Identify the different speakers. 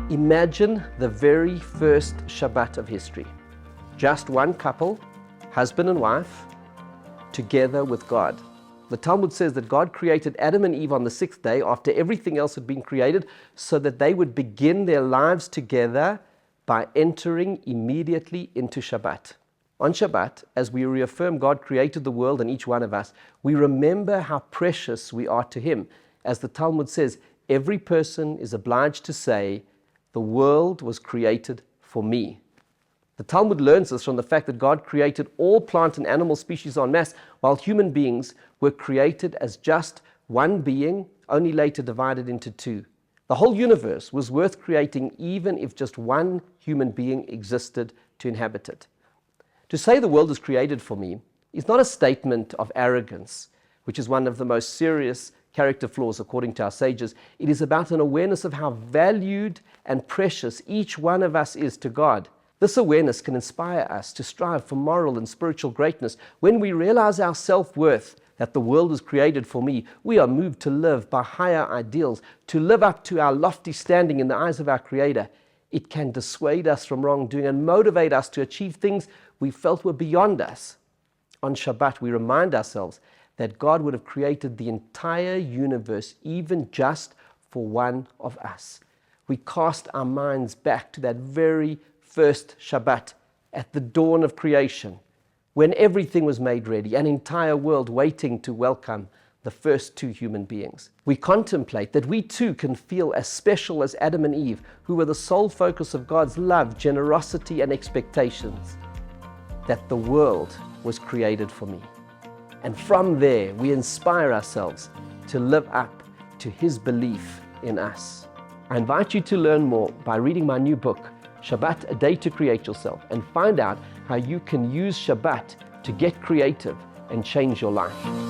Speaker 1: Imagine the very first Shabbat of history. Just one couple, husband and wife, together with God. The Talmud says that God created Adam and Eve on the sixth day after everything else had been created so that they would begin their lives together by entering immediately into Shabbat. On Shabbat, as we reaffirm God created the world and each one of us, we remember how precious we are to Him. As the Talmud says, every person is obliged to say, "The world was created for me." The Talmud learns this from the fact that God created all plant and animal species en masse, while human beings were created as just one being, only later divided into two. The whole universe was worth creating even if just one human being existed to inhabit it. To say the world is created for me is not a statement of arrogance, which is one of the most serious character flaws according to our sages. It is about an awareness of how valued and precious each one of us is to God. This awareness can inspire us to strive for moral and spiritual greatness. When we realize our self-worth, that the world is created for me, we are moved to live by higher ideals, to live up to our lofty standing in the eyes of our Creator. It can dissuade us from wrongdoing and motivate us to achieve things we felt were beyond us. On Shabbat, we remind ourselves that God would have created the entire universe even just for one of us. We cast our minds back to that very first Shabbat at the dawn of creation, when everything was made ready, an entire world waiting to welcome the first two human beings. We contemplate that we too can feel as special as Adam and Eve, who were the sole focus of God's love, generosity, and expectations, that the world was created for me. And from there, we inspire ourselves to live up to His belief in us. I invite you to learn more by reading my new book, Shabbat, A Day to Create Yourself, and find out how you can use Shabbat to get creative and change your life.